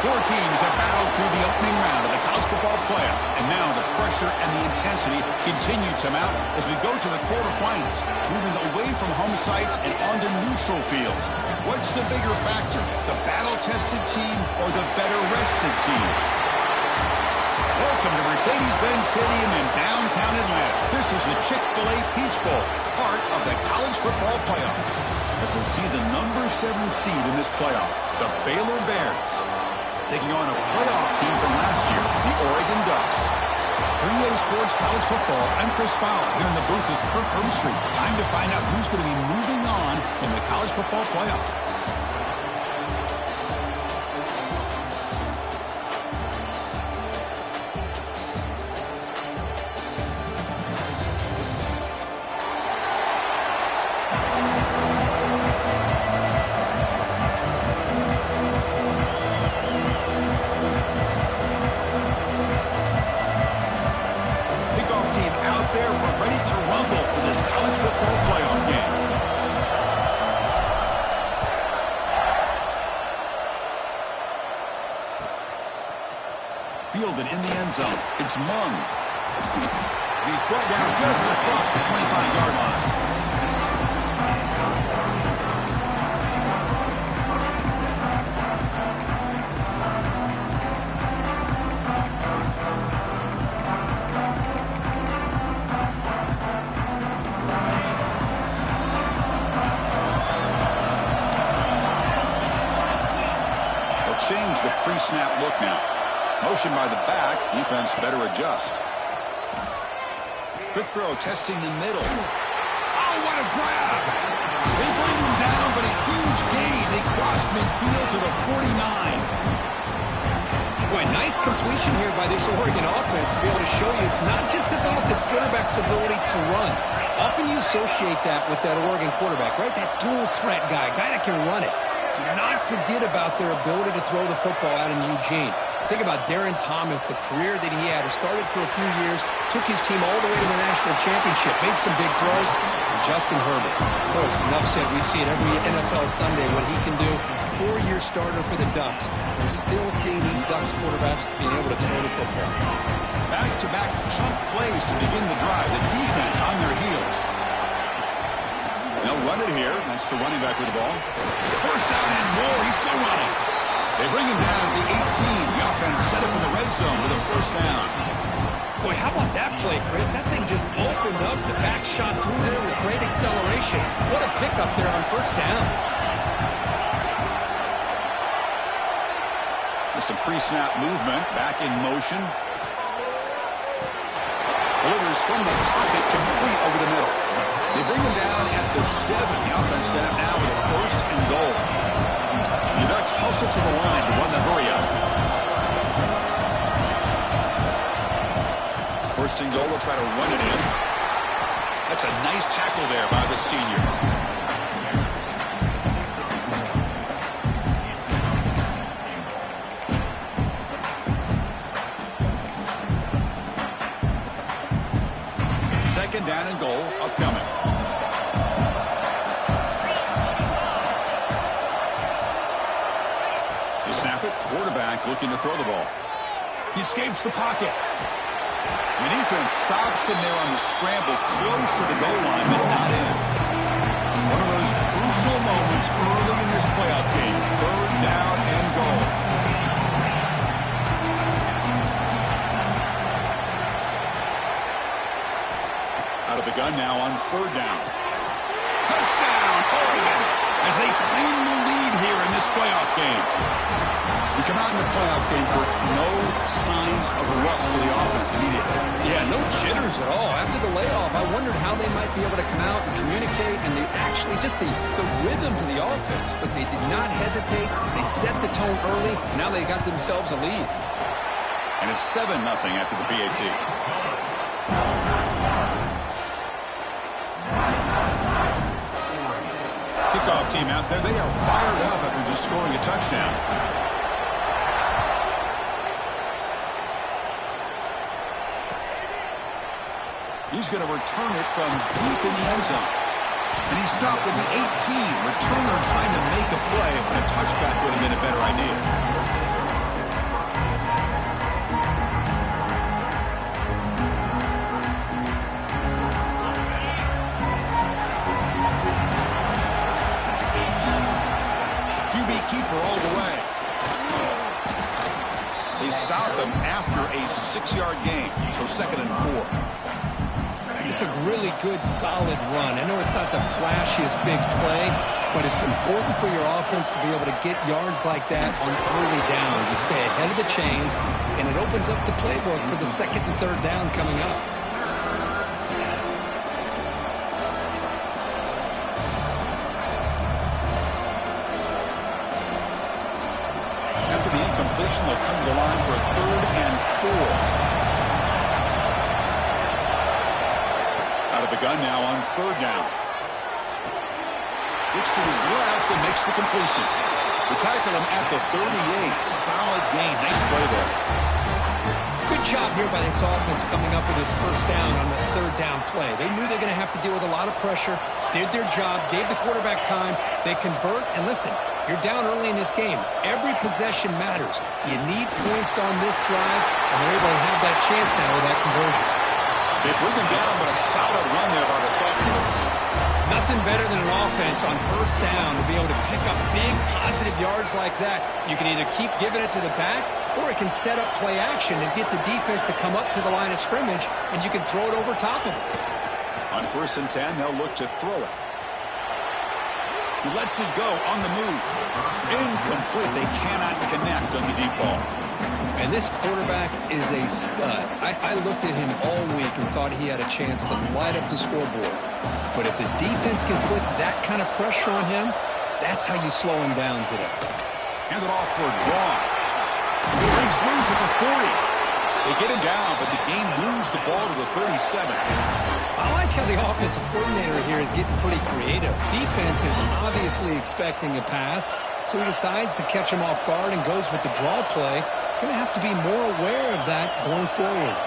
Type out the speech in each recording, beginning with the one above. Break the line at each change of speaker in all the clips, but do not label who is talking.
Four teams have battled through the opening round of the college football playoff, and now the pressure and the intensity continue to mount as we go to the quarterfinals, moving away from home sites and onto neutral fields. What's the bigger factor, the battle-tested team or the better-rested team? Welcome to Mercedes-Benz Stadium in downtown Atlanta. This is the Chick-fil-A Peach Bowl, part of the college football playoff. As we see the number 7 seed in this playoff, the Baylor Bears, taking on a playoff team from last year, the Oregon Ducks. For EA Sports College Football, I'm Chris Fowler here in the booth with Kirk Herbstreit. Time to find out who's going to be moving on in the college football playoff. Fielded in the end zone. It's Mung. He's brought down just across the 25-yard line. They'll change the pre-snap look now. Motion by the back. Defense better adjust. Quick throw testing the middle. Oh, what a grab! They bring him down, but a huge gain. They cross midfield to the 49.
Boy, nice completion here by this Oregon offense to be able to show you it's not just about the quarterback's ability to run. Often you associate that with that Oregon quarterback, right? That dual threat guy that can run it. Do not forget about their ability to throw the football out in Eugene. Think about Darren Thomas, the career that he had. He started for a few years, took his team all the way to the national championship, made some big throws. And Justin Herbert, of course, enough said. We see it every NFL Sunday what he can do. 4-year starter for the Ducks. We're still seeing these Ducks quarterbacks being able to throw the football.
Back-to-back chunk plays to begin the drive. The defense on their heels. They'll run it here. That's the running back with the ball. First down and more. He's still running. They bring him down at the 18. The offense set up in the red zone with a first down.
Boy, how about that play, Chris? That thing just opened up. The back shot through there with great acceleration. What a pickup there on first down.
There's some pre-snap movement. Back in motion. Delivers from the pocket, complete over the middle. They bring him down at the 7. The offense set up now with a first and goal. The Ducks hustle to the line to run the hurry-up. First and goal, they'll try to run it in. That's a nice tackle there by the senior. Second down and goal upcoming. Snap it. Quarterback looking to throw the ball. He escapes the pocket. The defense stops him there on the scramble close to the goal line, but not in. One of those crucial moments early in this playoff game. Third down and goal. Out of the gun now on third down. Touchdown, Oregon, as they claim the lead here in this playoff game. We come out in the playoff game for no signs of rust for the offense immediately.
Yeah, no jitters at all. After the layoff, I wondered how they might be able to come out and communicate and actually just the rhythm to the offense. But they did not hesitate. They set the tone early. Now they got themselves a lead.
And it's 7-0 after the PAT. Kickoff team out there. They are fired up after just scoring a touchdown. He's going to return it from deep in the end zone. And he stopped with the 18. Returner trying to make a play, but a touchback would have been a better idea. steady keeper all the way. They stop him after a 6-yard gain, so 2nd and 4.
It's a really good, solid run. I know it's not the flashiest big play, but it's important for your offense to be able to get yards like that on early downs. You stay ahead of the chains, and it opens up the playbook for the 2nd and 3rd down coming up.
After the incompletion, they'll come to the line for a 3rd and 4. Out of the gun now on 3rd down. Looks to his left and makes the completion. They tackle him at the 38. Solid gain. Nice play there.
Good job here by this offense coming up with this 1st down on the 3rd down play. They knew they were going to have to deal with a lot of pressure, did their job, gave the quarterback time. They convert, and listen, you're down early in this game. Every possession matters. You need points on this drive, and they're able to have that chance now with that conversion.
They bring him down, but a solid run there by the sophomore.
Nothing better than an offense on 1st down to be able to pick up big positive yards like that. You can either keep giving it to the back, or it can set up play action and get the defense to come up to the line of scrimmage, and you can throw it over top of them.
On 1st and 10, they'll look to throw it. He lets it go on the move. Incomplete. They cannot connect on the deep ball.
And this quarterback is a stud. I looked at him all week and thought he had a chance to light up the scoreboard. But if the defense can put that kind of pressure on him, that's how you slow him down today.
Hand it off for a draw. He breaks loose at the 40. They get him down, but the game moves the ball to the 37.
I like how the offensive coordinator here is getting pretty creative. Defense is obviously expecting a pass, so he decides to catch him off guard and goes with the draw play. Going to have to be more aware of that going forward.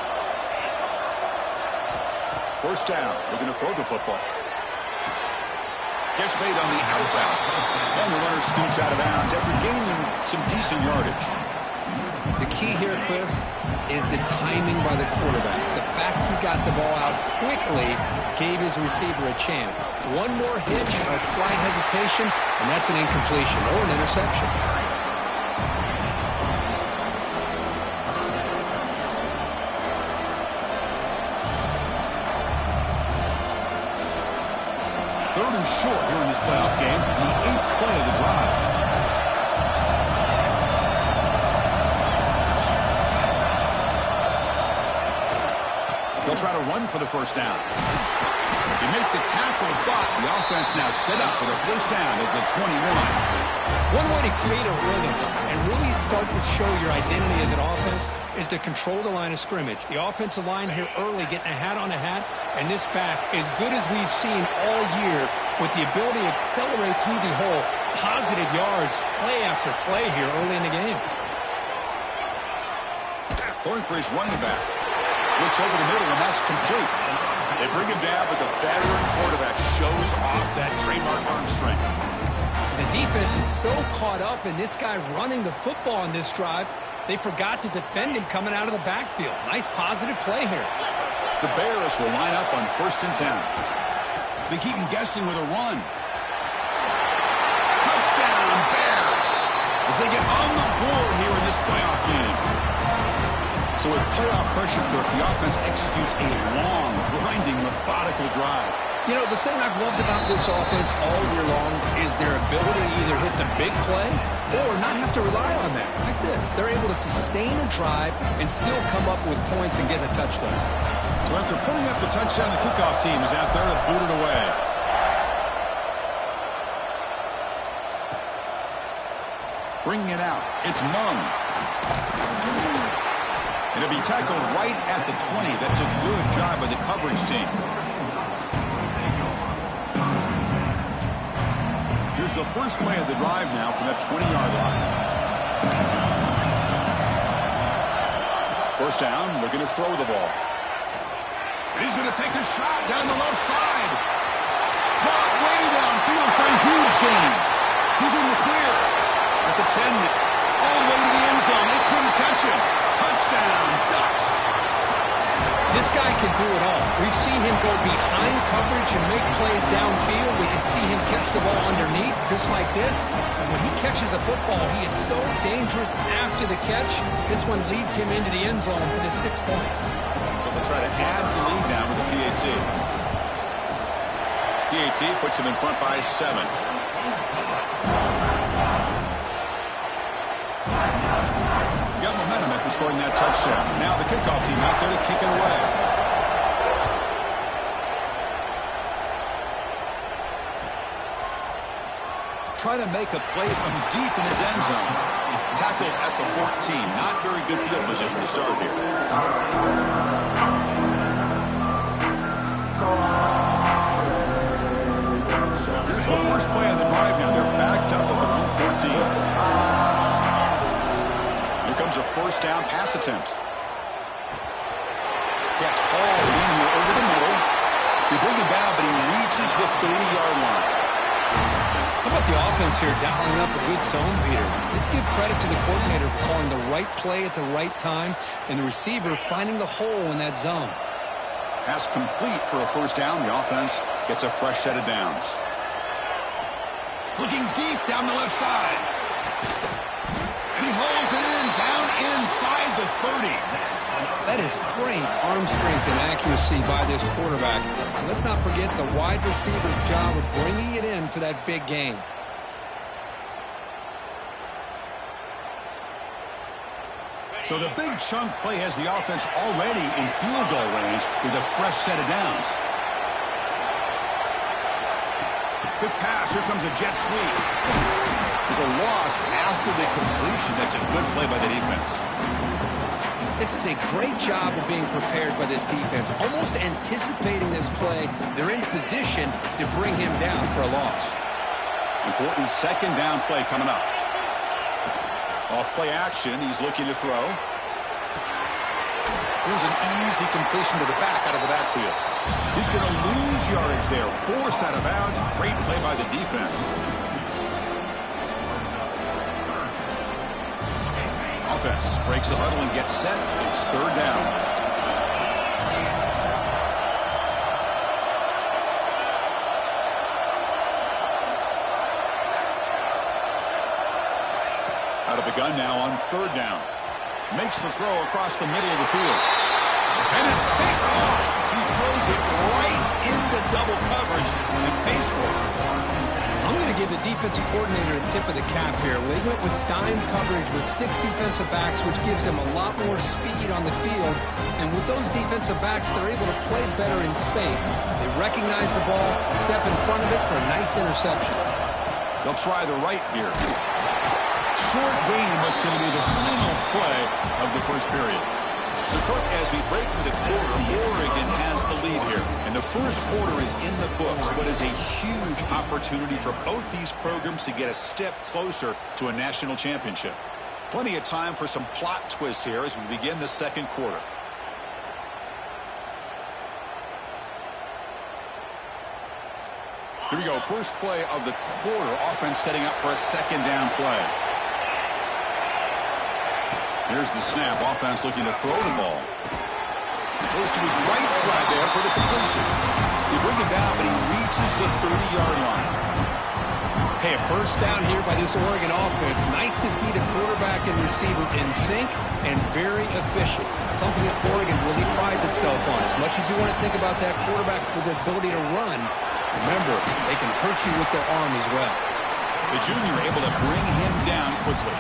1st down. We're going to throw the football. Catch made on the outbound. And the runner scoots out of bounds after gaining some decent yardage.
The key here, Chris, is the timing by the quarterback. The fact he got the ball out quickly gave his receiver a chance. One more hitch, a slight hesitation, and that's an incompletion or an interception.
Short here in this playoff game, the 8th play of the drive. They'll try to run for the 1st down. They make the tackle, but the offense now set up with a 1st down at the 21.
One way to create a rhythm and really start to show your identity as an offense is to control the line of scrimmage. The offensive line here early getting a hat on a hat, and this back, as good as we've seen all year, with the ability to accelerate through the hole, positive yards, play after play here early in the game.
Throwing for his running back. Looks over the middle, and that's complete. They bring him down, but the veteran quarterback shows off that trademark arm strength.
The defense is so caught up in this guy running the football on this drive, they forgot to defend him coming out of the backfield. Nice positive play here.
The Bears will line up on 1st and 10. They keep him guessing with a run. Touchdown, Bears, as they get on the board here in this playoff game. So with playoff pressure, the offense executes a long, grinding, methodical drive.
You know, the thing I've loved about this offense all year long is their ability to either hit the big play or not have to rely on that. Like this, they're able to sustain a drive and still come up with points and get a touchdown.
So after putting up the touchdown, the kickoff team is out there to boot it away. Bringing it out, it's Mung. It'll be tackled right at the 20. That's a good job by the coverage team. Here's the first play of the drive now from that 20-yard line. 1st down, looking to throw the ball. He's going to take a shot down the left side. Caught way downfield for a huge gain. He's in the clear at the 10, all the way to the end zone. They couldn't catch him. Touchdown, Ducks.
This guy can do it all. We've seen him go behind coverage and make plays downfield. We can see him catch the ball underneath, just like this. And when he catches a football, he is so dangerous after the catch. This one leads him into the end zone for the 6 points.
So they'll try to add the lead now with the PAT. PAT puts him in front by 7. Got momentum after scoring that touchdown. Now the kickoff team out there to kick it away. Try to make a play from deep in his end zone. Tackled at the 14. Not very good field position to start here. Here's the first play of the drive now. They're backed up at their own 14. Comes a first down pass attempt. Catch hauled in here over the middle. They bring him down, but he reaches the 30-yard line.
How about the offense here dialing up a good zone beater? Let's give credit to the coordinator for calling the right play at the right time and the receiver finding the hole in that zone.
Pass complete for a first down. The offense gets a fresh set of downs. Looking deep down the left side. He holds it in down inside the 30.
That is great arm strength and accuracy by this quarterback. And let's not forget the wide receiver's job of bringing it in for that big gain.
So the big chunk play has the offense already in field goal range with a fresh set of downs. Good pass. Here comes a jet sweep. There's a loss after the completion. That's a good play by the defense.
This is a great job of being prepared by this defense. Almost anticipating this play, they're in position to bring him down for a loss.
Important second down play coming up. Off play action, he's looking to throw. Here's an easy completion to the back out of the backfield. He's going to lose yardage there. Forced out of bounds. Great play by the defense. Offense breaks the huddle and gets set. It's third down. Out of the gun now on third down. Makes the throw across the middle of the field. And is picked off. He throws it right into double coverage and pays for it.
I'm going to give the defensive coordinator a tip of the cap here. They went with dime coverage with 6 defensive backs, which gives them a lot more speed on the field. And with those defensive backs, they're able to play better in space. They recognize the ball, step in front of it for a nice interception.
They'll try the right here. Short gain, what's going to be the final play of the first period. So, Kirk, as we break for the quarter, Oregon has the lead here. And the first quarter is in the books. What is a huge opportunity for both these programs to get a step closer to a national championship. Plenty of time for some plot twists here as we begin the second quarter. Here we go. First play of the quarter. Offense setting up for a second down play. Here's the snap. Offense looking to throw the ball. Goes to his right side there for the completion. They bring it down, but he reaches the 30-yard line.
Hey, a first down here by this Oregon offense. Nice to see the quarterback and receiver in sync and very efficient. Something that Oregon really prides itself on. As much as you want to think about that quarterback with the ability to run, remember, they can hurt you with their arm as well.
The junior able to bring him down quickly.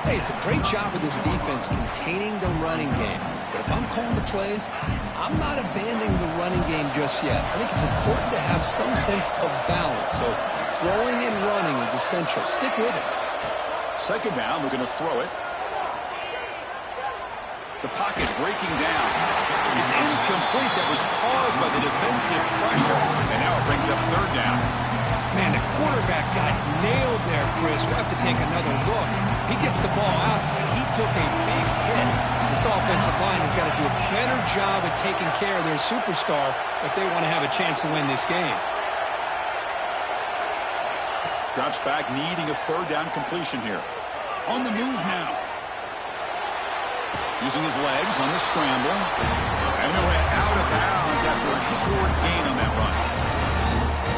Hey, it's a great job of this defense containing the running game. But if I'm calling the plays, I'm not abandoning the running game just yet. I think it's important to have some sense of balance. So throwing and running is essential. Stick with it.
Second down, we're going to throw it. The pocket breaking down. It's incomplete. That was caused by the defensive pressure. And now it brings up third down.
Man, the quarterback got nailed there, Chris. We'll have to take another look. He gets the ball out, but he took a big hit. This offensive line has got to do a better job of taking care of their superstar if they want to have a chance to win this game.
Drops back, needing a third down completion here. On the move now. Using his legs on the scramble. And he went out of bounds after a short gain on that run.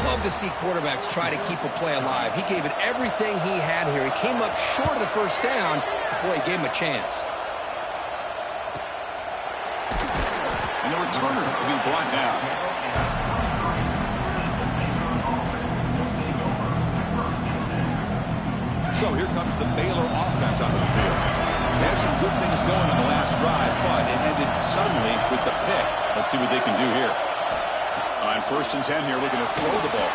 Love to see quarterbacks try to keep a play alive. He gave it everything he had here. He came up short of the first down. Boy, he gave him a chance.
And the returner will be brought down. So here comes the Baylor offense onto the field. They had some good things going on the last drive, but it ended suddenly with the pick. Let's see what they can do here. On 1st and 10 here, looking to throw the ball.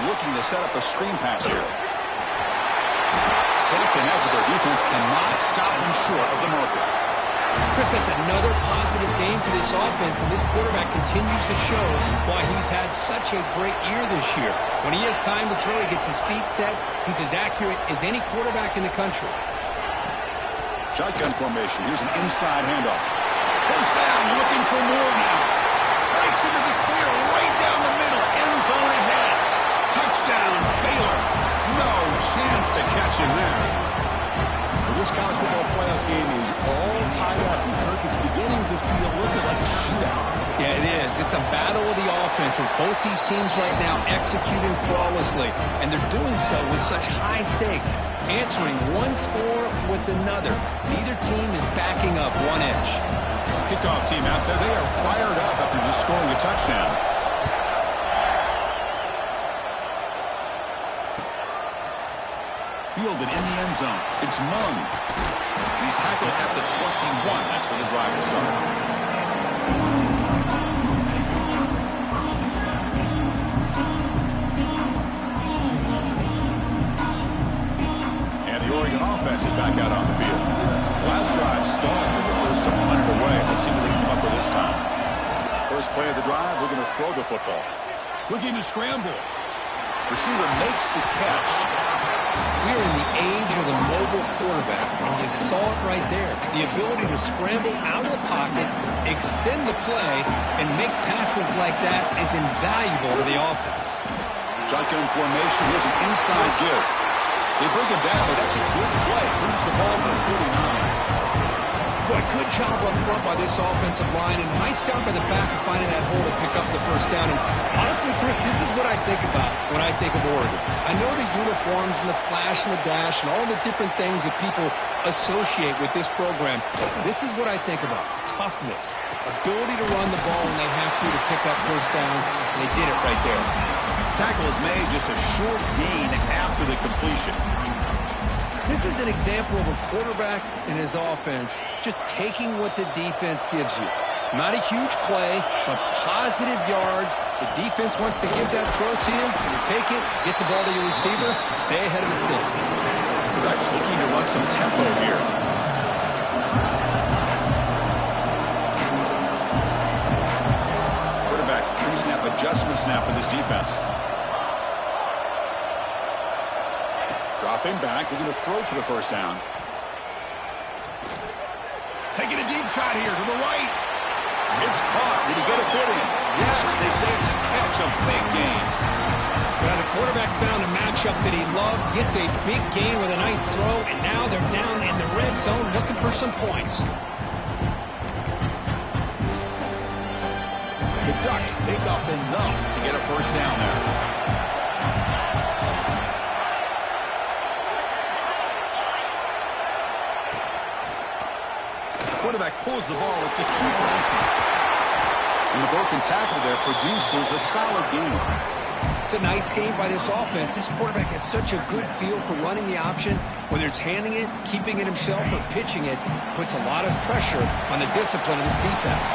Looking to set up a screen pass here. Second effort, their defense cannot stop them short of the marker.
Chris, that's another positive game for this offense, and this quarterback continues to show why he's had such a great year this year. When he has time to throw, he gets his feet set. He's as accurate as any quarterback in the country.
Shotgun formation. Here's an inside handoff. Goes down, looking for more now. Breaks into the clear, right down the middle. End zone ahead. Touchdown, Baylor. No chance to catch him there. Well, this college football playoff game is all tied up, and Kirk, it's beginning to feel a little bit like a shootout.
Yeah, it is. It's a battle of the offenses. Both these teams right now executing flawlessly, and they're doing so with such high stakes, answering one score with another. Neither team is backing up one inch.
Kickoff team out there, they are fired up after just scoring a touchdown. Fielded in the end zone. It's Mung. He's tackled at the 21. That's where the drive will start. And the Oregon offense is back out on the field. Last drive stalled with the first to punt it away. Let's see what they can come up with this time. First play of the drive, we're going to throw the football. Looking to scramble. Receiver makes the catch.
We're in the age of the mobile quarterback, and you saw it right there. The ability to scramble out of the pocket, extend the play, and make passes like that is invaluable to the offense.
Shotgun formation. Here's an inside give. They bring him down, but that's a good play. Moves the ball to the 39.
Boy, good job up front by this offensive line, and nice job by the back of finding that hole to pick up the first down. And honestly, Chris, this is what I think about when I think of Oregon. I know the uniforms and the flash and the dash and all the different things that people associate with this program. This is what I think about. Toughness, ability to run the ball when they have to pick up first downs. And they did it right there.
Tackle is made, just a short gain after the completion.
This is an example of a quarterback and his offense just taking what the defense gives you. Not a huge play, but positive yards. The defense wants to give that throw to you. You take it, get the ball to your receiver, stay ahead of the sticks.
They're just looking to run some tempo here. Quarterback pre-snap adjustments now for this defense. Dropping back, looking to throw for the first down. Taking a deep shot here to the right. It's caught. Did he get a foot in? Yes, they say it's a catch, a big gain.
Well, the quarterback found a matchup that he loved, gets a big gain with a nice throw, and now they're down in the red zone looking for some points.
The Ducks pick up enough to get a first down there. Quarterback pulls the ball. It's a keeper. And the broken tackle there produces a solid gain.
It's a nice game by this offense. This quarterback has such a good feel for running the option. Whether it's handing it, keeping it himself, or pitching it, puts a lot of pressure on the discipline of this defense.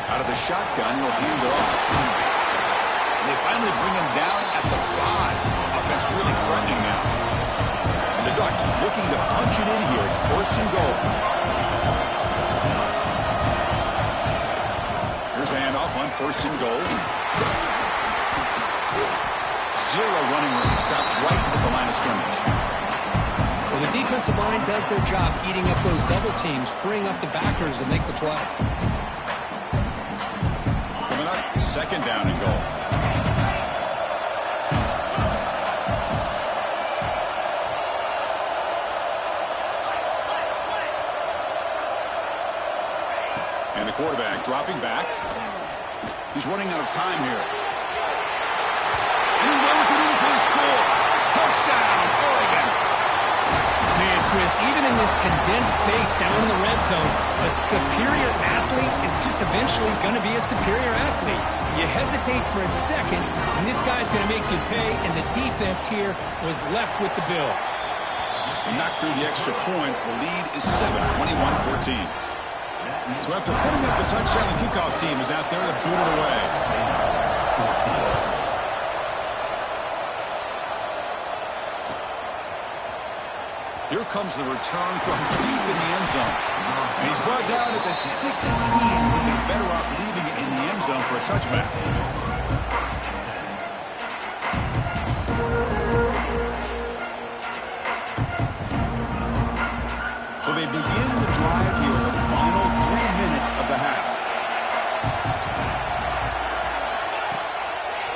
Out of the shotgun, he'll hand it off. And they finally bring him down at the 5. Offense really threatening now. And the Ducks looking to punch it in here. It's first and goal. Here's the handoff on first and goal. Zero running room. Stopped right at the line of scrimmage.
Well, the defensive line does their job eating up those double teams, freeing up the backers to make the play.
Coming up, second down and goal. And the quarterback dropping back. He's running out of time here. And he runs it in for the score. Touchdown, Oregon.
Man, Chris, even in this condensed space down in the red zone, a superior athlete is just eventually going to be a superior athlete. You hesitate for a second, and this guy's going to make you pay, and the defense here was left with the bill.
They knocked through the extra point. The lead is 7, 21-14. So after putting up a touchdown, the kickoff team is out there to boot it away. Here comes the return from deep in the end zone. And he's brought down at the 16. He'd be better off leaving it in the end zone for a touchback. So they begin the drive here in the final 3 minutes of the half.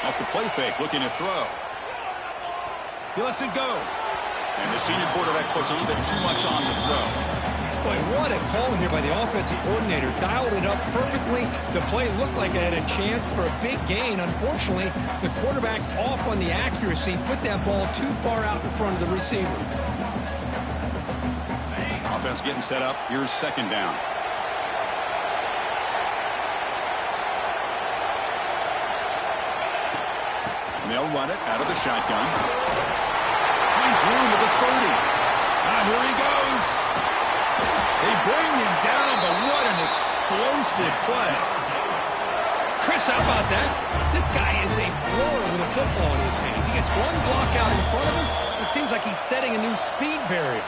Off the play fake, looking to throw. He lets it go. And the senior quarterback puts a little bit too much on the throw.
Boy, what a call here by the offensive coordinator. Dialed it up perfectly. The play looked like it had a chance for a big gain. Unfortunately, the quarterback off on the accuracy, put that ball too far out in front of the receiver.
Offense getting set up. Here's second down. They'll run it out of the shotgun. Finds room at the 30. Here he goes. They bring him down, but what an explosive play.
Chris, how about that? This guy is a blower with a football in his hands. He gets one block out in front of him. It seems like he's setting a new speed barrier.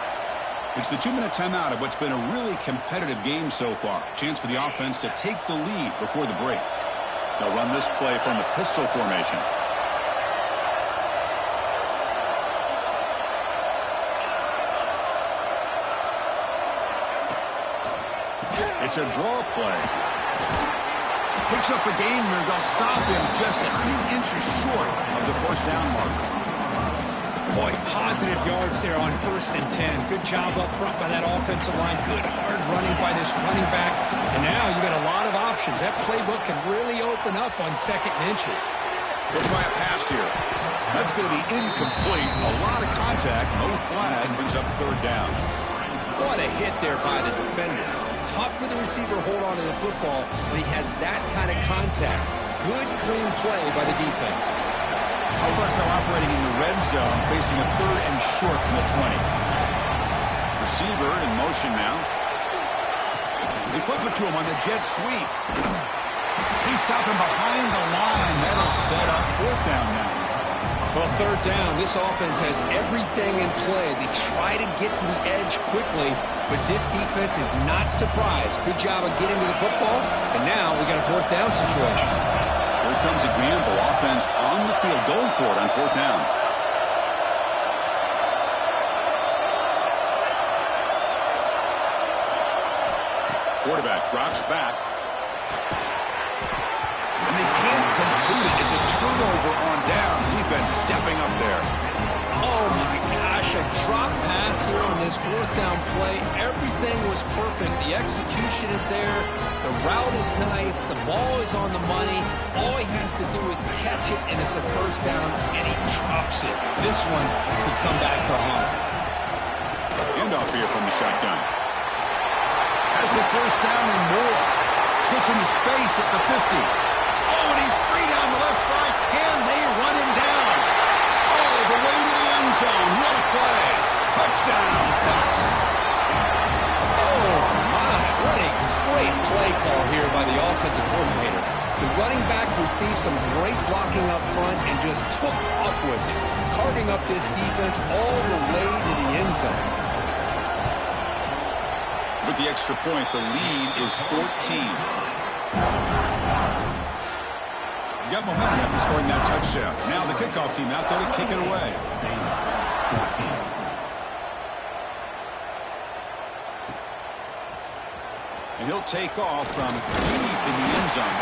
It's the 2-minute timeout of what's been a really competitive game so far. Chance for the offense to take the lead before the break. They'll run this play from the pistol formation. It's a draw play. Picks up a gain here. They'll stop him just a few inches short of the first down marker.
Boy, positive yards there on 1st and 10. Good job up front by that offensive line. Good hard running by this running back. And now you got a lot of options. That playbook can really open up on 2nd and inches.
They'll try a pass here. That's going to be incomplete. A lot of contact. No flag. Brings up 3rd down.
What a hit there by the defender. Tough for the receiver to hold on to the football, but he has that kind of contact. Good, clean play by the defense.
Offense now operating in the red zone, facing a 3rd and short from the 20. Receiver in motion now. They flip it to him on the jet sweep. He's stopping behind the line. That'll set up 4th down now.
Well, 3rd down, this offense has everything in play. They try to get to the edge quickly, but this defense is not surprised. Good job of getting to the football, and now we got a 4th down situation.
Here comes a gamble. Offense on the field, going for it on 4th down. Quarterback drops back. And they can't complete it. It's a turnover on downs. Defense stepping up there.
Oh, my gosh, a drop pass here on this 4th down play. Everything was perfect. The execution is there. The route is nice. The ball is on the money. All he has to do is catch it, and it's a 1st down, and he drops it. This one could come back to haunt.
Handoff here from the shotgun. Has the 1st down and more. Gets into space at the 50. Oh, and he's free down the left side. Can they run him down? Oh, the way to the end zone. What a play. Touchdown, Ducks.
Oh, my. What a great play call here by the offensive coordinator. The running back received some great blocking up front and just took off with it, carting up this defense all the way to the end zone.
With the extra point, the lead is 14. You got momentum after scoring that touchdown. Now the kickoff team out there to kick it away. And he'll take off from deep in the end zone.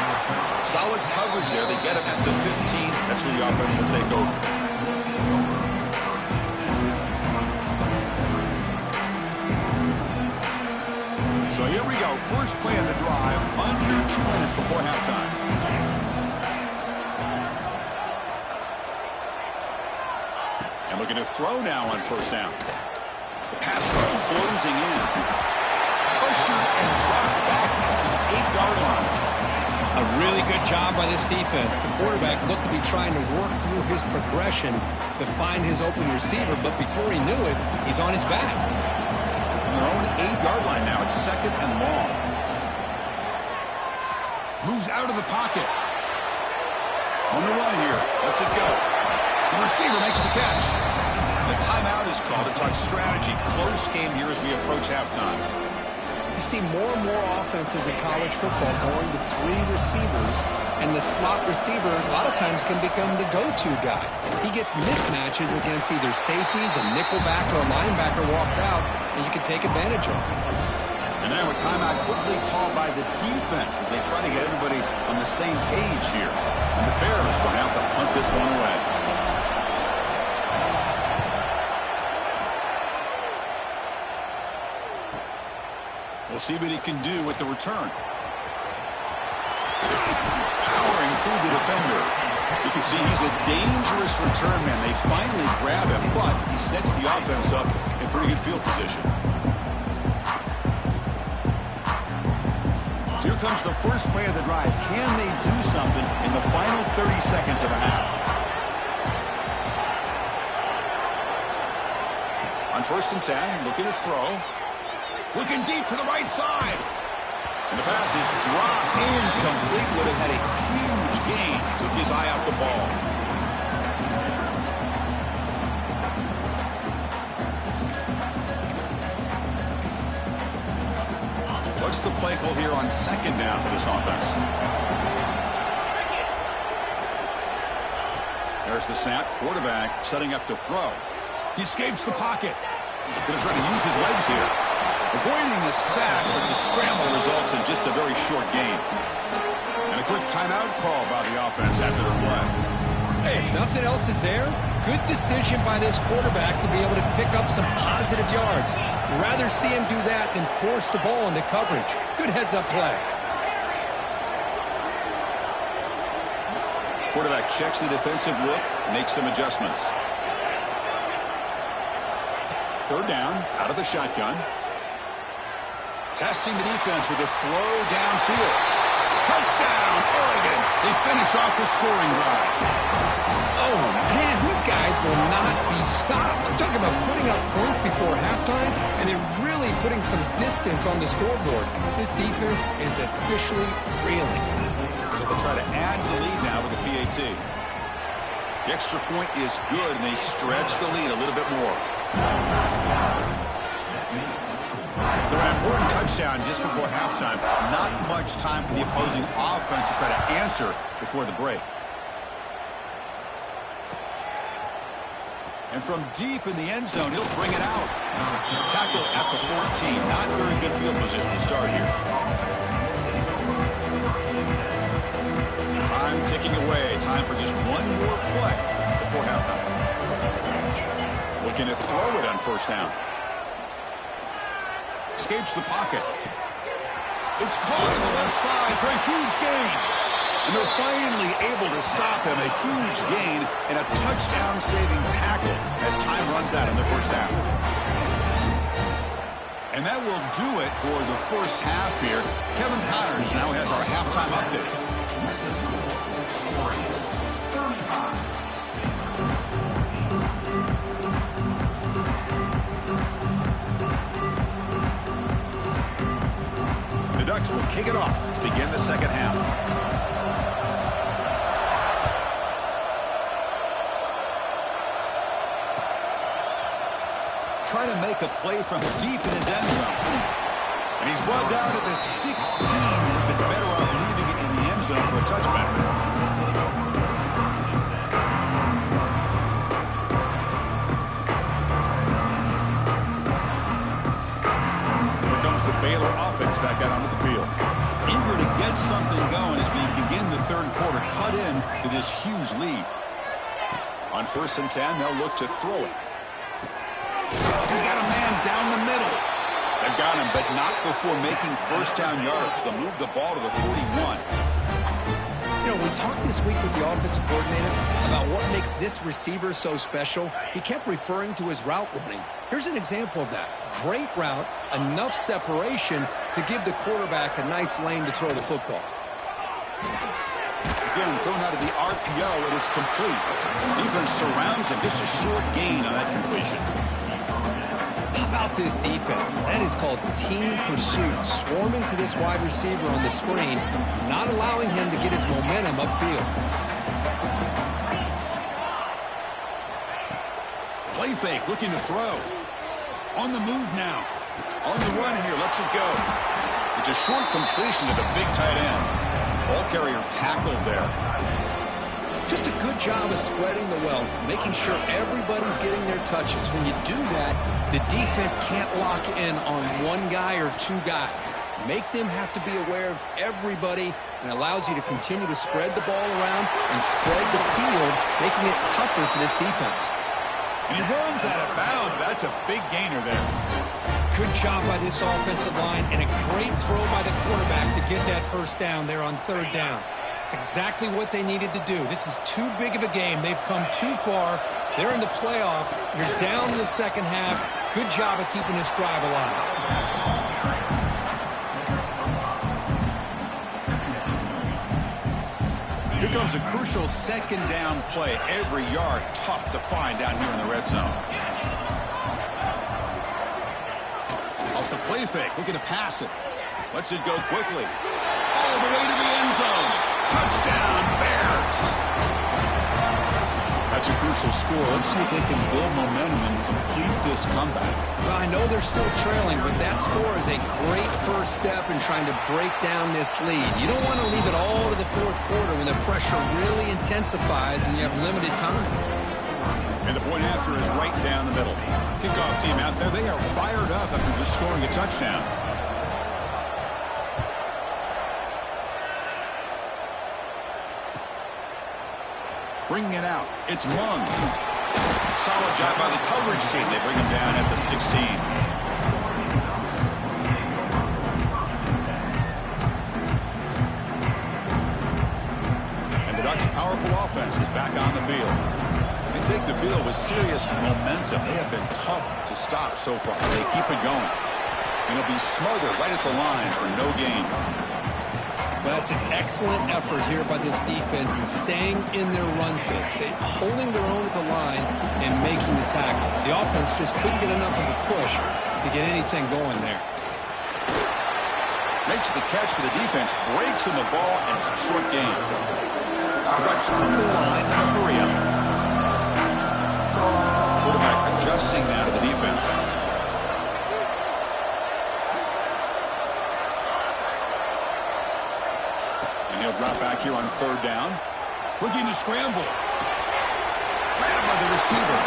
Solid coverage there. They get him at the 15. That's where the offense will take over. So here we go, first play of the drive, under 2 minutes before halftime. And looking to throw now on first down. The pass rush closing in. Push and drop back at the 8-yard line.
A really good job by this defense. The quarterback looked to be trying to work through his progressions to find his open receiver, but before he knew it, he's on his back.
On their own 8-yard line now. It's 2nd and long. Moves out of the pocket. On the run here. Lets it go. The receiver makes the catch. The timeout is called to talk strategy. Close game here as we approach halftime.
You see more and more offenses in college football going to 3 receivers, and the slot receiver a lot of times can become the go-to guy. He gets mismatches against either safeties, a nickelback, or a linebacker walked out, and you can take advantage of it.
And now a timeout quickly called by the defense as they try to get everybody on the same page here. And the Bears will have to punt this one away. We'll see what he can do with the return. Powering through the defender. You can see he's a dangerous return man. They finally grab him, but he sets the offense up in pretty good field position. So here comes the first play of the drive. Can they do something in the final 30 seconds of the half? On 1st and 10, looking to throw. Looking deep to the right side. And the pass is dropped incomplete. Would have had a huge gain. Took his eye off the ball. What's the play call here on 2nd down for this offense? There's the snap. Quarterback setting up to throw. He escapes the pocket. Going to try to use his legs here. Avoiding the sack, but the scramble results in just a very short gain. And a quick timeout call by the offense after the play.
Hey, if nothing else is there, good decision by this quarterback to be able to pick up some positive yards. Rather see him do that than force the ball into coverage. Good heads-up play.
Quarterback checks the defensive look, makes some adjustments. 3rd down, out of the shotgun. Testing the defense with a throw downfield. Touchdown, Oregon. They finish off the scoring drive.
Oh, man, these guys will not be stopped. I'm talking about putting up points before halftime, and they're really putting some distance on the scoreboard. This defense is officially reeling.
So they'll try to add to the lead now with the PAT. The extra point is good, and they stretch the lead a little bit more. So an important touchdown just before halftime. Not much time for the opposing offense to try to answer before the break. And from deep in the end zone, he'll bring it out. Tackle at the 14. Not very good field position to start here. Time ticking away. Time for just one more play before halftime. Looking to throw it on 1st down. Escapes the pocket. It's caught on the left side for a huge gain. And they're finally able to stop him. A huge gain and a touchdown-saving tackle as time runs out in the 1st half. And that will do it for the 1st half here. Kevin Connors now has our halftime update. The Ducks will kick it off to begin the 2nd half. Trying to make a play from deep in his end zone. And he's brought down to the 16. Would have been better off leaving it in the end zone for a touchback. The Baylor offense back out onto the field. Eager to get something going as we begin the 3rd quarter. Cut in to this huge lead. On 1st and 10, they'll look to throw it. He's got a man down the middle. They've got him, but not before making first down yards. They'll move the ball to the 41.
You know, we talked this week with the offensive coordinator about what makes this receiver so special. He kept referring to his route running. Here's an example of that. Great route, enough separation to give the quarterback a nice lane to throw the football.
Again, thrown out of the RPO, and it's complete. Defense surrounds him. Just a short gain on that completion.
How about this defense? That is called team pursuit. Swarming to this wide receiver on the screen, not allowing him to get his momentum upfield.
Play fake, looking to throw. On the move now. On the run here, lets it go. It's a short completion to the big tight end. Ball carrier tackled there.
Just a good job of spreading the wealth, making sure everybody's getting their touches. When you do that, the defense can't lock in on one guy or two guys. Make them have to be aware of everybody, and allows you to continue to spread the ball around and spread the field, making it tougher for this defense.
And he runs out of bounds. That's a big gainer there.
Good job by this offensive line, and a great throw by the quarterback to get that first down there on third down. It's exactly what they needed to do. This is too big of a game. They've come too far. They're in the playoff. You're down in the second half. Good job of keeping this drive alive.
Here comes a crucial second down play. Every yard tough to find down here in the red zone. Off the play fake, looking to pass it. Lets it go quickly. All the way to the end zone. Touchdown, Bears. That's a crucial score. Let's see if they can build momentum and complete this comeback.
Well, I know they're still trailing, but that score is a great first step in trying to break down this lead. You don't want to leave it all to the fourth quarter when the pressure really intensifies and you have limited time.
And the point after is right down the middle. Kickoff team out there, they are fired up after just scoring a touchdown. Bringing it out, it's Mung. Solid job by the coverage team. They bring him down at the 16. And the Ducks' powerful offense is back on the field. They take the field with serious momentum. They have been tough to stop so far. They keep it going. And it'll be smothered right at the line for no gain.
That's an excellent effort here by this defense, staying in their run fix. They're holding their own at the line and making the tackle. The offense just couldn't get enough of a push to get anything going there.
Makes the catch for the defense, breaks in the ball, and it's a short gain. Ducks from the line in a hurry up. Quarterback adjusting now to the defense. He'll drop back here on third down. Looking to scramble. Grabbed by the receiver.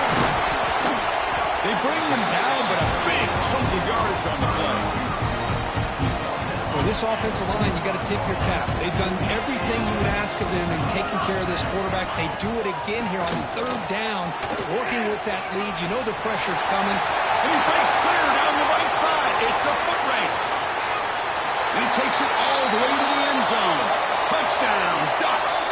They bring him down, but a big chunk of yardage on the play.
Well, this offensive line, you got to tip your cap. They've done everything you would ask of them in taking care of this quarterback. They do it again here on third down, working with that lead. You know the pressure's coming.
And he breaks clear down the right side. It's a foot race. And he takes it all the way to the end zone. Touchdown, Ducks.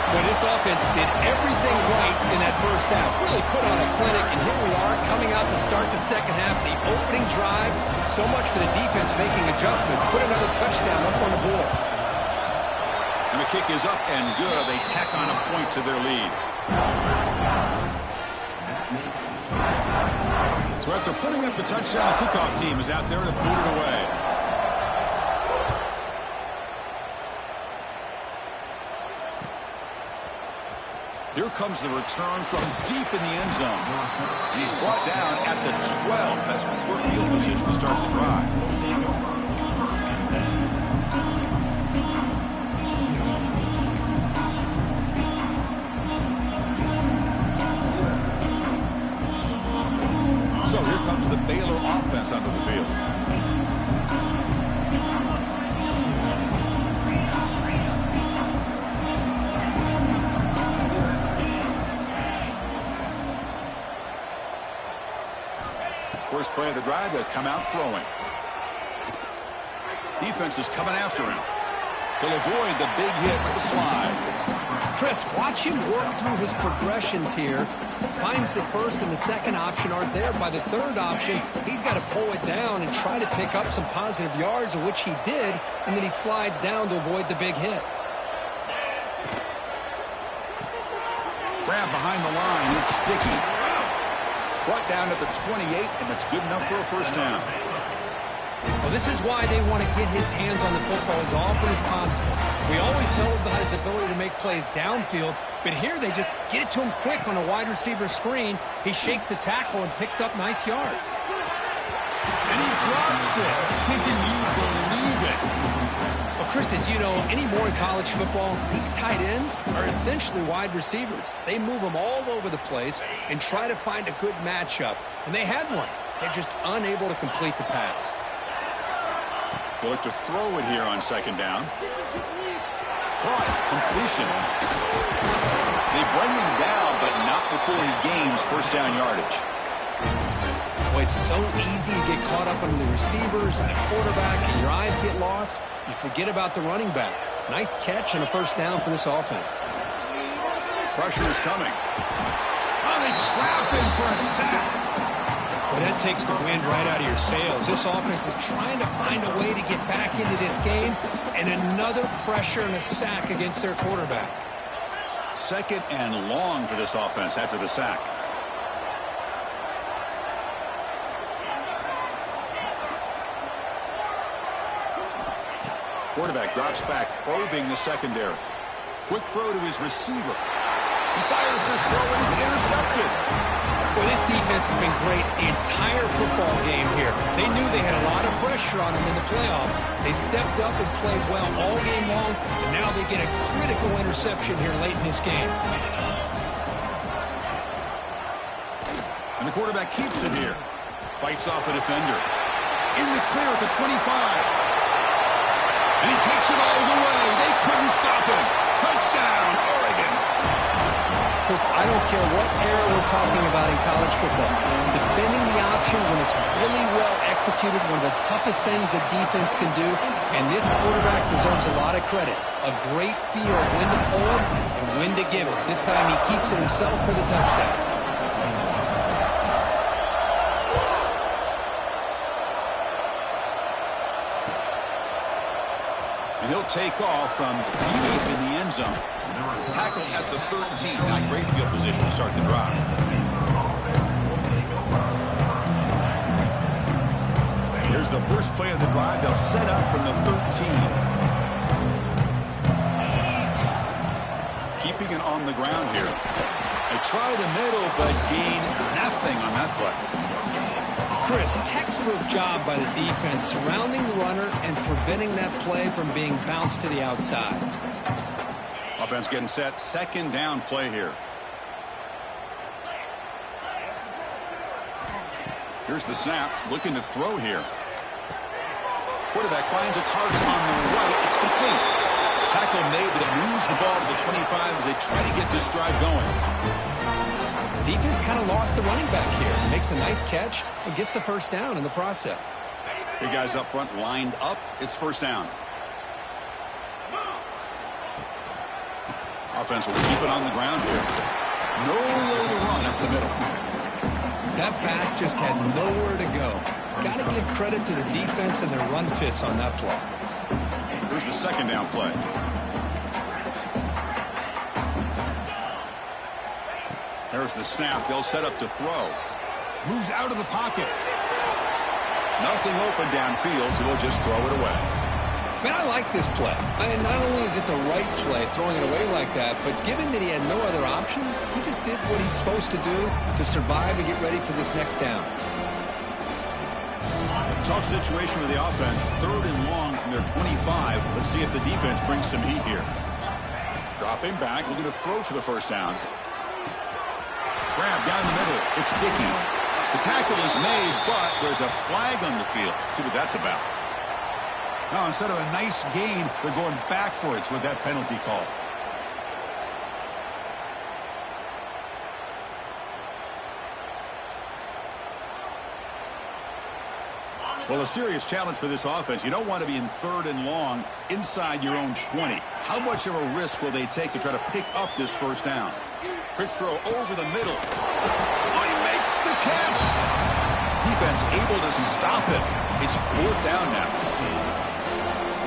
Well, this offense did everything right in that first half. Really put on a clinic, and here we are coming out to start the second half. The opening drive, so much for the defense making adjustments. Put another touchdown up on the board.
And the kick is up and good. They tack on a point to their lead. So after putting up the touchdown, the kickoff team is out there to boot it away. Here comes the return from deep in the end zone. And he's brought down at the 12. That's poor field position to start the drive. So here comes the Baylor offense onto the field. First play of the drive, they'll come out throwing. Defense is coming after him. He'll avoid the big hit with the slide.
Chris, watch him work through his progressions here. Finds the first and the second option aren't there. By the third option, he's got to pull it down and try to pick up some positive yards, of which he did, and then he slides down to avoid the big hit.
Grab behind the line. It's sticky. Brought down at the 28, and it's good enough for a first down.
Well, this is why they want to get his hands on the football as often as possible. We always know about his ability to make plays downfield, but here they just get it to him quick on a wide receiver screen. He shakes the tackle and picks up nice yards.
And he drops it. Can you believe it?
Well, Chris, as you know, anymore in college football, these tight ends are essentially wide receivers. They move them all over the place and try to find a good matchup. And they had one. They're just unable to complete the pass.
They look to throw it here on second down. Caught. Completion. They bring him down, but not before he gains first down yardage.
Well, it's so easy to get caught up on the receivers and the quarterback, and your eyes get lost. You forget about the running back. Nice catch and a first down for this offense.
Pressure is coming. Oh, they trap him for a sack.
Well, that takes the wind right out of your sails. This offense is trying to find a way to get back into this game, and another pressure and a sack against their quarterback.
Second and long for this offense after the sack. Quarterback drops back, probing the secondary. Quick throw to his receiver. He fires this throw and is intercepted.
Well, this defense has been great the entire football game here. They knew they had a lot of pressure on them in the playoff. They stepped up and played well all game long, and now they get a critical interception here late in this game.
And the quarterback keeps it here. Fights off a defender. In the clear at the 25. And he takes it all the way. They couldn't stop him. Touchdown, Oregon.
Chris, I don't care what era we're talking about in college football. Defending the option when it's really well executed, one of the toughest things a defense can do, and this quarterback deserves a lot of credit. A great feel of when to pull it and when to give it. This time he keeps it himself for the touchdown.
And he'll take off from deep in the end zone. Tackle at the 13. Not great field position to start the drive. Here's the first play of the drive. They'll set up from the 13. Keeping it on the ground here. They try the middle, but gain nothing on that play.
Chris, textbook job by the defense surrounding the runner and preventing that play from being bounced to the outside.
Offense getting set. Second down play here. Here's the snap. Looking to throw here. Quarterback finds a target on the right. It's complete. Tackle made, but it moves the ball to the 25 as they try to get this drive going.
Defense kind of lost the running back here. Makes a nice catch and gets the first down in the process.
Big guys up front lined up. It's first down. Offense will keep it on the ground here. No way to run up the middle.
That back just had nowhere to go. Got to give credit to the defense and their run fits on that play.
Here's the second down play. There's the snap. They'll set up to throw. Moves out of the pocket. Nothing open downfield, so they'll just throw it away.
Man, I like this play. And not only is it the right play, throwing it away like that, but given that he had no other option, he just did what he's supposed to do to survive and get ready for this next down.
Tough situation with the offense. Third and long from their 25. Let's see if the defense brings some heat here. Dropping back, looking to throw for the first down. Grab down the middle. It's Dickey. The tackle is made, but there's a flag on the field. Let's see what that's about. Now, instead of a nice gain, they're going backwards with that penalty call. Well, a serious challenge for this offense. You don't want to be in 3rd and long inside your own 20. How much of a risk will they take to try to pick up this first down? Quick throw over the middle. Oh, he makes the catch. Defense able to stop it. It's 4th down now.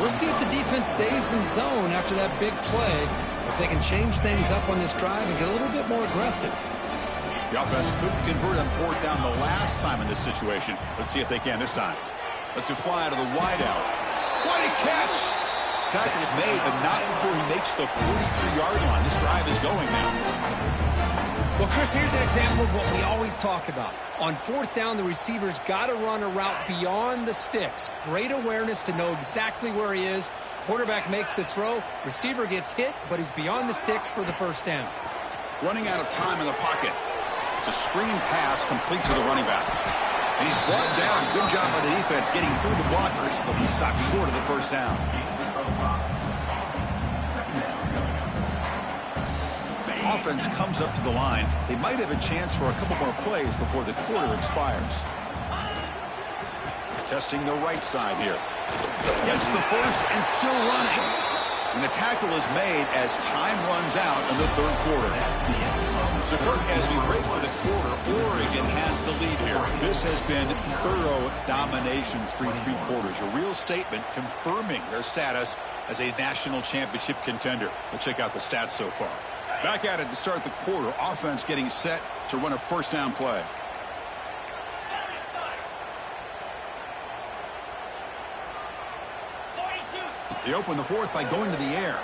We'll see if the defense stays in zone after that big play. If they can change things up on this drive and get a little bit more aggressive.
The offense couldn't convert on 4th down the last time in this situation. Let's see if they can this time. Let's fly out of the wideout. What a catch! Tackle is made, but not before he makes the 43-yard line. This drive is going now.
Well, Chris, here's an example of what we always talk about. On 4th down, the receiver's got to run a route beyond the sticks. Great awareness to know exactly where he is. Quarterback makes the throw. Receiver gets hit, but he's beyond the sticks for the first down.
Running out of time in the pocket. It's a screen pass complete to the running back. And he's brought down. Good job by the defense getting through the blockers, but he stopped short of the first down. Offense comes up to the line. They might have a chance for a couple more plays before the quarter expires. Testing the right side here. Gets the first and still running. And the tackle is made as time runs out in the 3rd quarter. So, Kirk, as we break for the quarter, Oregon has the lead here. This has been thorough domination through 3 quarters. A real statement confirming their status as a national championship contender. Let's check out the stats so far. Back at it to start the quarter. Offense getting set to run a first down play. They open the 4th by going to the air.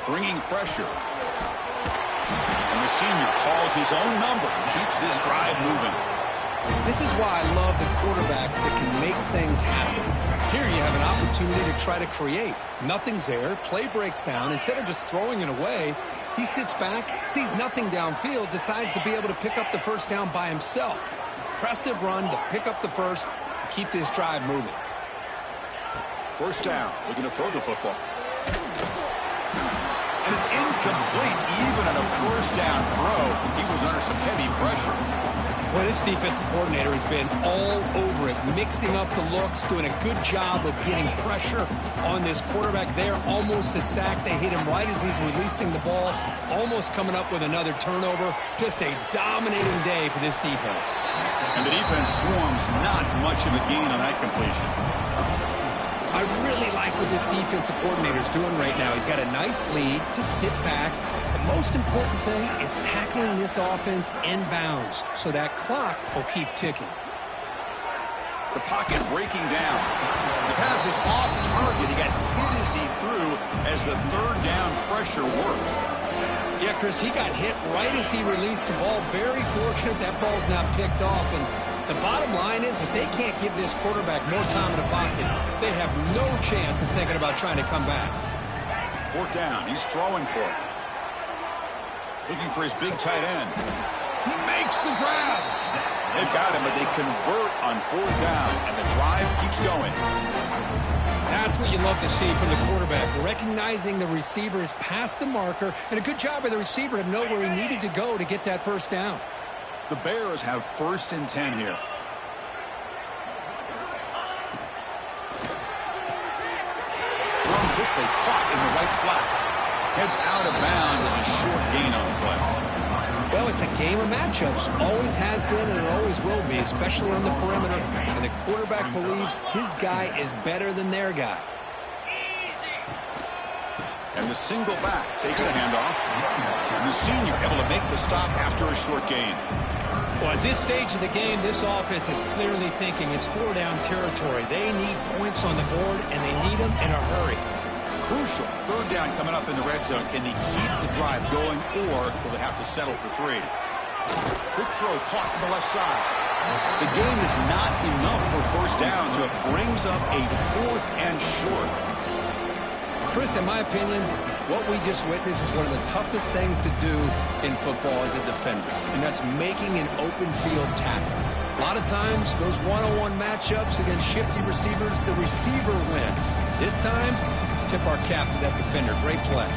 Bringing pressure. And the senior calls his own number and keeps this drive moving.
This is why I love the quarterbacks that can make things happen. Here you have an opportunity to try to create. Nothing's there. Play breaks down. Instead of just throwing it away, he sits back, sees nothing downfield, decides to be able to pick up the first down by himself. Impressive run to pick up the first and keep this drive moving.
First down. Looking to throw the football. And it's incomplete. Even on a first down throw, he was under some heavy pressure.
Well, this defensive coordinator has been all over it, mixing up the looks, doing a good job of getting pressure on this quarterback there. Almost a sack. They hit him right as he's releasing the ball, almost coming up with another turnover. Just a dominating day for this defense.
And the defense swarms, not much of a gain on that completion.
I really like what this defensive coordinator is doing right now. He's got a nice lead to sit back. The most important thing is tackling this offense inbounds so that clock will keep ticking.
The pocket breaking down. The pass is off target. He got hit as he threw as the 3rd down pressure works.
Yeah, Chris, he got hit right as he released the ball. Very fortunate that ball's not picked off. And the bottom line is if they can't give this quarterback more time in the pocket, they have no chance of thinking about trying to come back.
4th down. He's throwing for it. Looking for his big tight end. He makes the grab. They've got him, but they convert on 4th down, and the drive keeps going.
That's what you love to see from the quarterback, recognizing the receiver is past the marker, and a good job by the receiver to know where he needed to go to get that first down.
The Bears have 1st and 10 here. Thrown quickly, caught in the right flat. Heads out of bounds as a short gain on the play.
Well, it's a game of matchups. Always has been and it always will be, especially on the perimeter. And the quarterback believes his guy is better than their guy.
And the single back takes the handoff. And the senior able to make the stop after a short gain.
Well, at this stage of the game, this offense is clearly thinking it's 4-down territory. They need points on the board, and they need them in a hurry.
Crucial. 3rd down coming up in the red zone. Can they keep the drive going, or will they have to settle for 3? Quick throw caught to the left side. The game is not enough for first down, so it brings up a 4th and short.
Chris, in my opinion, what we just witnessed is one of the toughest things to do in football as a defender, and that's making an open field tackle. A lot of times, those one-on-one matchups against shifty receivers, the receiver wins. This time, let's tip our cap to that defender. Great play.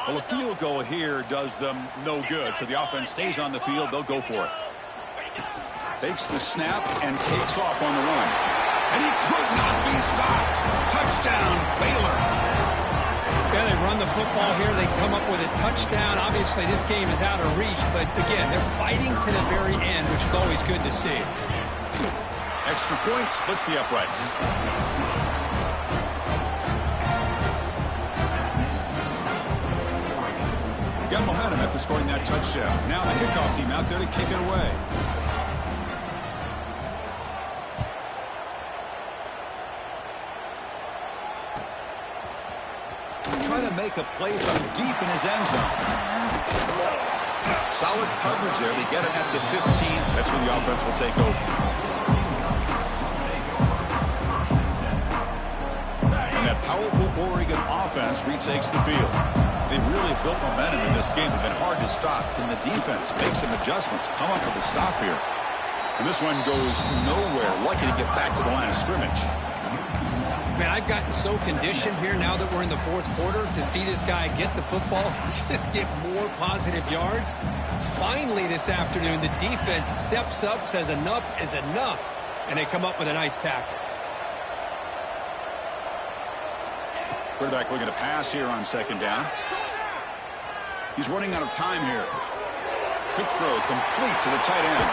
Well, a field goal here does them no good, so the offense stays on the field. They'll go for it. Fakes the snap and takes off on the run. And he could not be stopped. Touchdown, Baylor.
Yeah, they run the football here. They come up with a touchdown. Obviously, this game is out of reach, but again, they're fighting to the very end, which is always good to see.
Extra point splits the uprights. Got momentum after scoring that touchdown. Now the kickoff team out there to kick it away. Trying to make a play from deep in his end zone. Solid coverage there. They get him at the 15. That's where the offense will take over. And that powerful Oregon offense retakes the field. They really built momentum in this game. It's been hard to stop. Can the defense make some adjustments? Come up with a stop here. And this one goes nowhere. Lucky to get back to the line of scrimmage.
Man, I've gotten so conditioned here now that we're in the fourth quarter to see this guy get the football, just get more positive yards. Finally this afternoon, the defense steps up, says enough is enough, and they come up with a nice tackle.
Quarterback looking to pass here on second down. He's running out of time here. Quick throw complete to the tight end.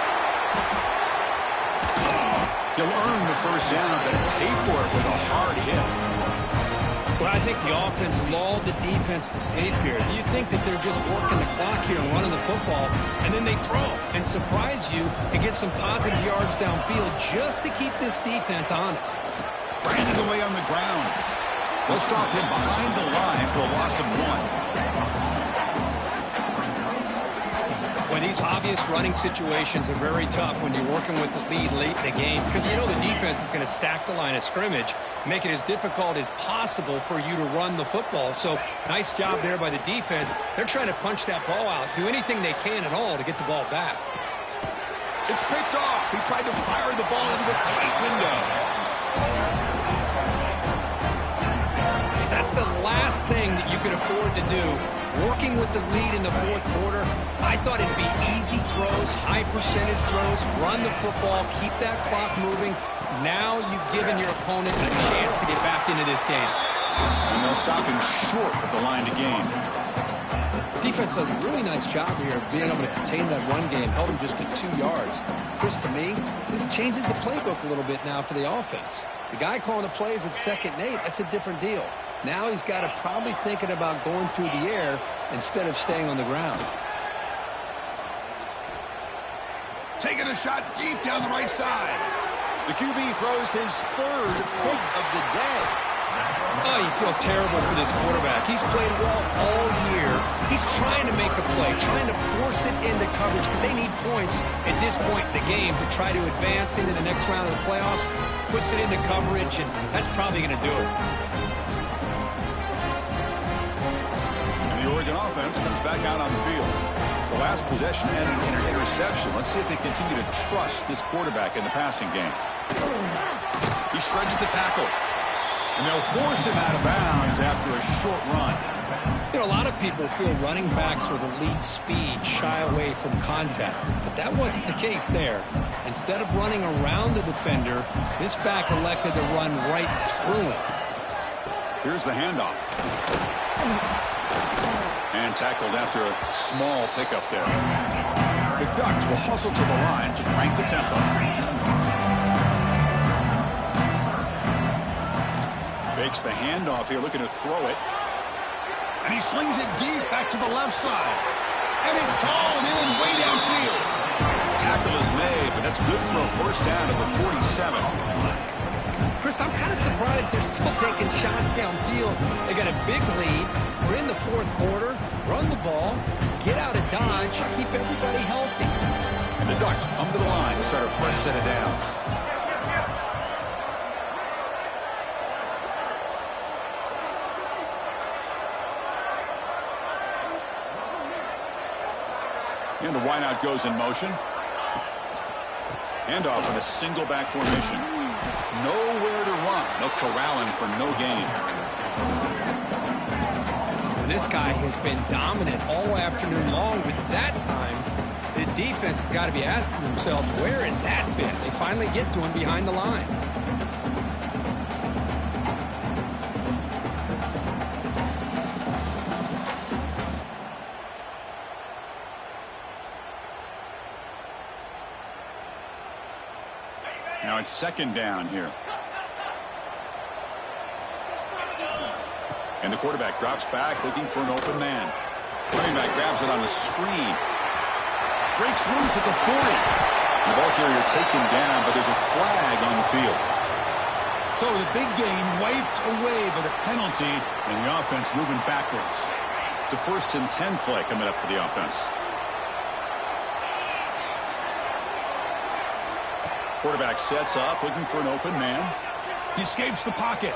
He'll earn the first down, but pay for it with a hard hit.
Well, I think the offense lulled the defense to sleep here. You think that they're just working the clock here and running the football, and then they throw and surprise you and get some positive yards downfield just to keep this defense honest.
Branded away on the ground. They'll stop him behind the line for a loss of 1.
When these obvious running situations are very tough when you're working with the lead late in the game, because you know the defense is going to stack the line of scrimmage, make it as difficult as possible for you to run the football. So nice job there by the defense. They're trying to punch that ball out, do anything they can at all to get the ball back.
It's picked off. He tried to fire the ball into a tight window.
That's the last thing that you could afford to do. Working with the lead in the fourth quarter, I thought it'd be easy throws, high percentage throws, run the football, keep that clock moving. Now you've given your opponent a chance to get back into this game.
And they'll stop him short of the line to gain.
Defense does a really nice job here of being able to contain that run game, held him just to 2 yards. Chris, to me, this changes the playbook a little bit now for the offense. The guy calling the plays at 2nd and 8, that's a different deal. Now he's got to probably thinking about going through the air instead of staying on the ground.
Taking a shot deep down the right side. The QB throws his 3rd pick of the day.
Oh, you feel terrible for this quarterback. He's played well all year. He's trying to make a play, trying to force it into coverage because they need points at this point in the game to try to advance into the next round of the playoffs. Puts it into coverage, and that's probably going to do it.
The Oregon offense comes back out on the field. The last possession ended in an interception. Let's see if they continue to trust this quarterback in the passing game. He shreds the tackle. And they'll force him out of bounds after a short run.
You know, a lot of people feel running backs with elite speed shy away from contact. But that wasn't the case there. Instead of running around the defender, this back elected to run right through him.
Here's the handoff. And tackled after a small pickup there. The Ducks will hustle to the line to crank the tempo. Fakes the handoff here, looking to throw it. And he slings it deep back to the left side. And it's hauled in way downfield. Tackle is made, but that's good for a first down at the 47.
Chris, I'm kind of surprised they're still taking shots downfield. They got a big lead. We're in the fourth quarter. Run the ball, get out of dodge, keep everybody healthy.
And the Ducks come to the line to start a fresh set of downs. And the wideout goes in motion. Handoff in a single back formation. Nowhere to run. They'll corral him for no gain.
And this guy has been dominant all afternoon long, but that time, the defense has got to be asking themselves, where has that been? They finally get to him behind the line.
Now it's second down here. And the quarterback drops back looking for an open man. Running back grabs it on a screen. Breaks loose at the 40. The ball carrier taken down, but there's a flag on the field. So the big gain wiped away by the penalty, and the offense moving backwards. It's a 1st and 10 play coming up for the offense. Quarterback sets up, looking for an open man. He escapes the pocket.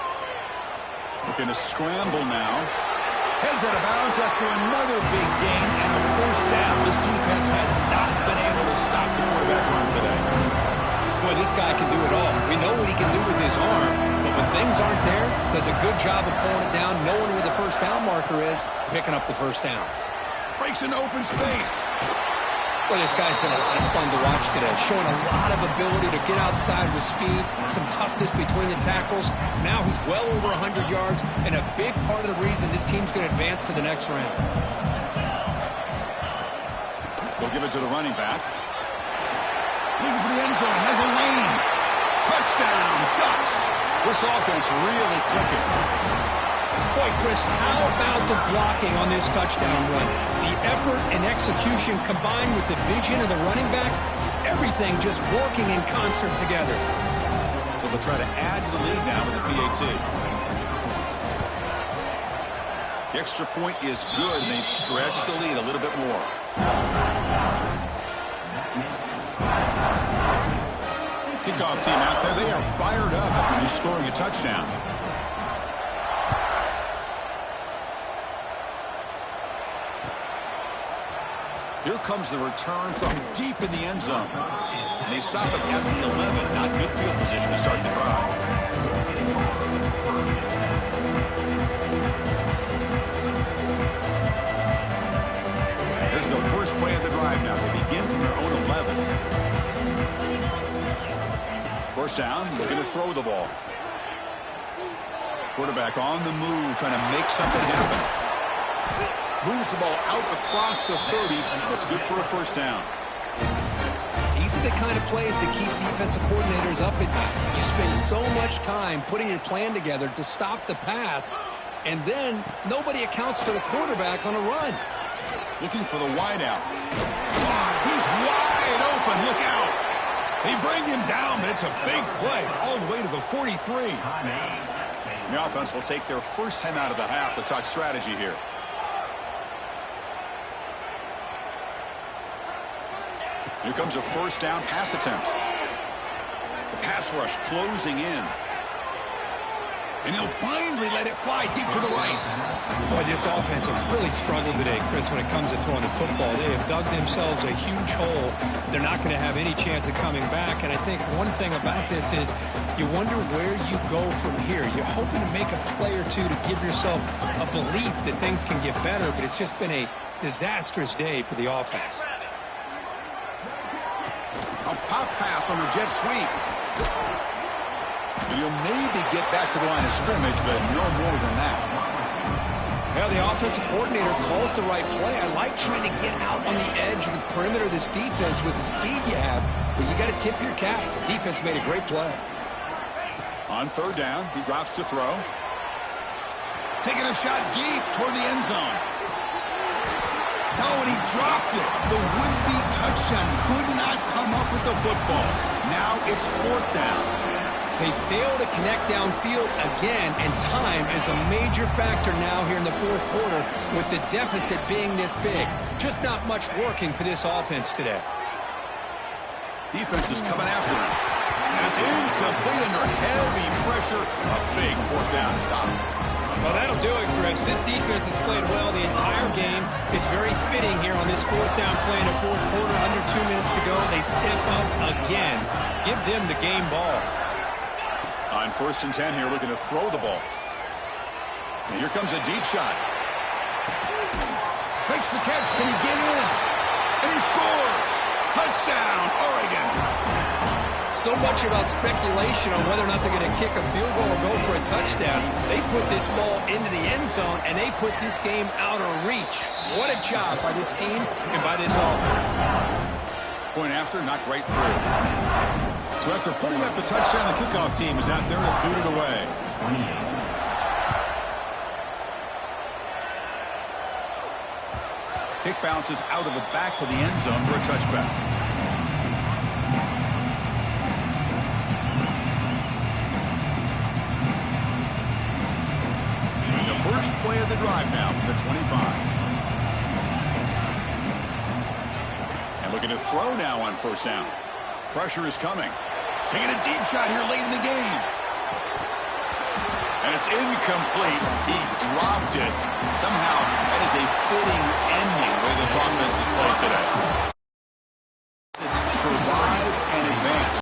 Looking to scramble now. Heads out of bounds after another big gain and a 1st down. This defense has not been able to stop the quarterback run today.
Boy, this guy can do it all. We know what he can do with his arm, but when things aren't there, does a good job of pulling it down, knowing where the 1st down marker is, picking up the 1st down.
Breaks an open space.
Well, this guy's been a lot of fun to watch today, showing a lot of ability to get outside with speed, some toughness between the tackles. Now he's well over 100 yards, and a big part of the reason this team's going to advance to the next round.
They'll give it to the running back. Looking for the end zone, has a lane. Touchdown, Ducks. This offense really clicking.
Boy, Chris, how about the blocking on this touchdown run? The effort and execution combined with the vision of the running back, everything just working in concert together.
So they'll try to add to the lead now with the PAT. The extra point is good, and they stretch the lead a little bit more. Kickoff team out there, they are fired up after just scoring a touchdown. Here comes the return from deep in the end zone. And they stop it at the 11. Not good field position to start the drive. Here's the first play of the drive now. They begin from their own 11. 1st down, they're going to throw the ball. Quarterback on the move, trying to make something happen. Moves the ball out across the 30. That's good for a 1st down.
These are the kind of plays that keep defensive coordinators up at night. You spend so much time putting your plan together to stop the pass, and then nobody accounts for the quarterback on a run.
Looking for the wideout. He's wide open. Look out. They bring him down, but it's a big play all the way to the 43. The offense will take their first time out of the half to talk strategy here. Here comes a 1st down pass attempt. The pass rush closing in. And he'll finally let it fly deep to the right.
Boy, this offense has really struggled today, Chris, when it comes to throwing the football. They have dug themselves a huge hole. They're not going to have any chance of coming back. And I think one thing about this is you wonder where you go from here. You're hoping to make a play or two to give yourself a belief that things can get better, but it's just been a disastrous day for the offense.
A pop pass on the jet sweep. And he'll maybe get back to the line of scrimmage, but no more than that.
Well, the offensive coordinator calls the right play. I like trying to get out on the edge of the perimeter of this defense with the speed you have, but you got to tip your cap. The defense made a great play.
On 3rd down, he drops to throw. Taking a shot deep toward the end zone. No, and he dropped it. The would-be touchdown could not come up with the football. Now it's 4th down.
They fail to connect downfield again, and time is a major factor now here in the 4th quarter with the deficit being this big. Just not much working for this offense today.
Defense is coming after him. And it's incomplete under heavy pressure. A big 4th down stop.
Well, that'll do it, Chris. This defense has played well the entire game. It's very fitting here on this 4th down play in the 4th quarter. Under 2 minutes to go. They step up again. Give them the game ball.
On 1st and 10 here, looking to throw the ball. And here comes a deep shot. Makes the catch. Can he get in? And he scores. Touchdown, Oregon.
So much about speculation on whether or not they're going to kick a field goal or go for a touchdown. They put this ball into the end zone, and they put this game out of reach. What a job by this team and by this offense.
Point after, knocked right through. So after putting up the touchdown, the kickoff team is out there to boot it away. Kick bounces out of the back of the end zone for a touchback. The first play of the drive now from the 25. And looking to throw now on first down. Pressure is coming. Taking a deep shot here late in the game. And it's incomplete. He dropped it. Somehow, that is a fitting ending the way this offense is played today.